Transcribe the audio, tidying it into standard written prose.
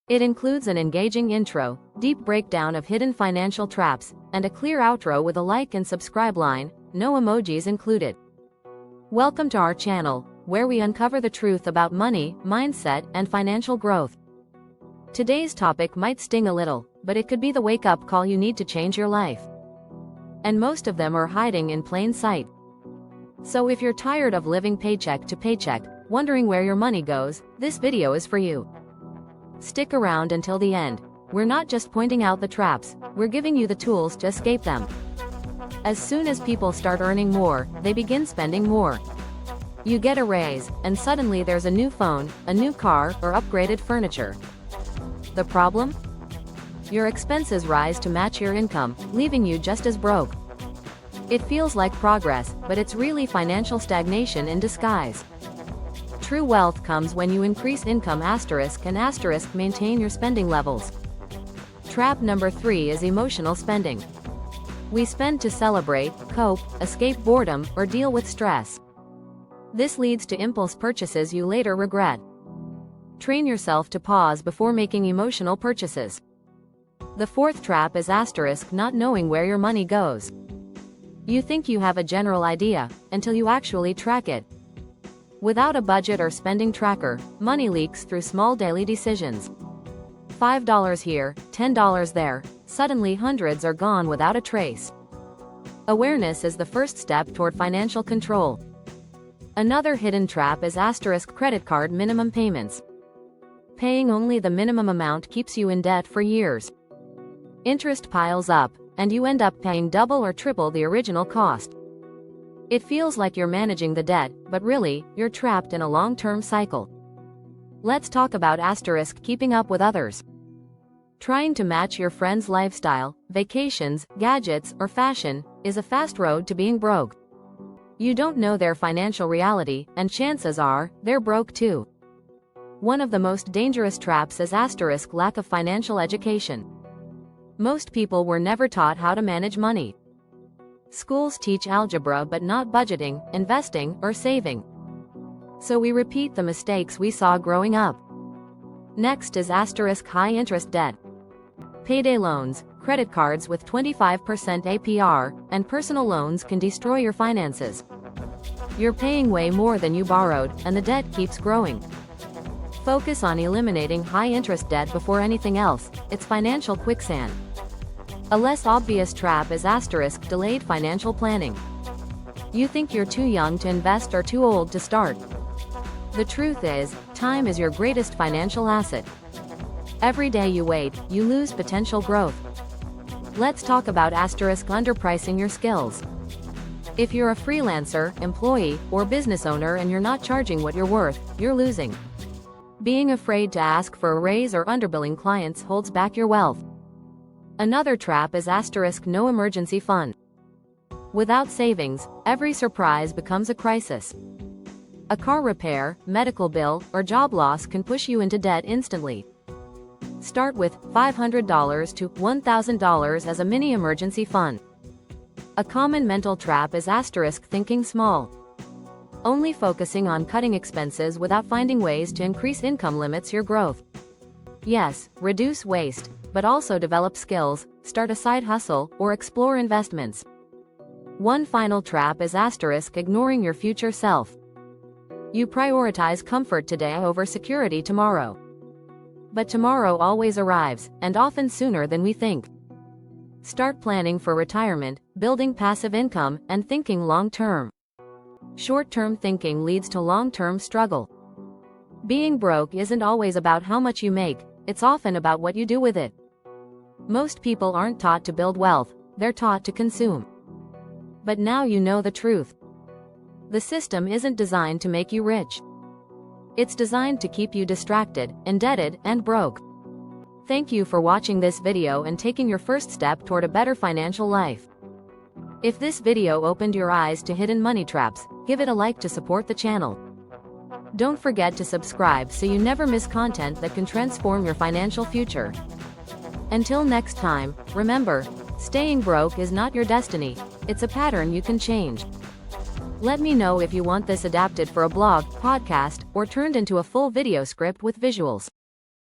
It includes an engaging intro, deep breakdown of hidden financial traps, and a clear outro with a like and subscribe line, no emojis included. Welcome to our channel, where we uncover the truth about money, mindset, and financial growth. Today's topic might sting a little, but it could be the wake-up call you need to change your life. And most of them are hiding in plain sight. So if you're tired of living paycheck to paycheck, wondering where your money goes, this video is for you. Stick around until the end. We're not just pointing out the traps, we're giving you the tools to escape them. As soon as people start earning more, they begin spending more. You get a raise, and suddenly there's a new phone, a new car, or upgraded furniture. The problem? Your expenses rise to match your income, leaving you just as broke. It feels like progress, but it's really financial stagnation in disguise. True wealth comes when you increase income and maintain your spending levels. Trap number 3 is emotional spending. We spend to celebrate, cope, escape boredom, or deal with stress. This leads to impulse purchases you later regret. Train yourself to pause before making emotional purchases. The fourth trap is not knowing where your money goes. You think you have a general idea, until you actually track it. Without a budget or spending tracker, money leaks through small daily decisions. $5 here, $10 there, suddenly hundreds are gone without a trace. Awareness is the first step toward financial control. Another hidden trap is credit card minimum payments. Paying only the minimum amount keeps you in debt for years. Interest piles up, and you end up paying double or triple the original cost. It feels like you're managing the debt, but really, you're trapped in a long-term cycle. Let's talk about keeping up with others. Trying to match your friend's lifestyle, vacations, gadgets, or fashion is a fast road to being broke. You don't know their financial reality, and chances are, they're broke too. One of the most dangerous traps is lack of financial education. Most people were never taught how to manage money. Schools teach algebra but not budgeting, investing, or saving. So we repeat the mistakes we saw growing up. Next is high interest debt. Payday loans, credit cards with 25% APR, and personal loans can destroy your finances. You're paying way more than you borrowed, and the debt keeps growing. Focus on eliminating high interest debt before anything else. It's financial quicksand. A less obvious trap is delayed financial planning. You think you're too young to invest or too old to start. The truth is, time is your greatest financial asset. Every day you wait, you lose potential growth. Let's talk about underpricing your skills. If you're a freelancer, employee, or business owner and you're not charging what you're worth, you're losing. Being afraid to ask for a raise or underbilling clients holds back your wealth. Another trap is no emergency fund. Without savings, every surprise becomes a crisis. A car repair, medical bill, or job loss can push you into debt instantly. Start with $500 to $1,000 as a mini emergency fund. A common mental trap is thinking small. Only focusing on cutting expenses without finding ways to increase income limits your growth. Yes, reduce waste, but also develop skills, start a side hustle, or explore investments. One final trap is ignoring your future self. You prioritize comfort today over security tomorrow. But tomorrow always arrives, and often sooner than we think. Start planning for retirement, building passive income, and thinking long-term. Short-term thinking leads to long-term struggle. Being broke isn't always about how much you make, it's often about what you do with it. Most people aren't taught to build wealth, they're taught to consume. But now you know the truth. The system isn't designed to make you rich. It's designed to keep you distracted, indebted, and broke. Thank you for watching this video and taking your first step toward a better financial life. If this video opened your eyes to hidden money traps, give it a like to support the channel. Don't forget to subscribe so you never miss content that can transform your financial future. Until next time, remember, staying broke is not your destiny, it's a pattern you can change. Let me know if you want this adapted for a blog, podcast, or turned into a full video script with visuals.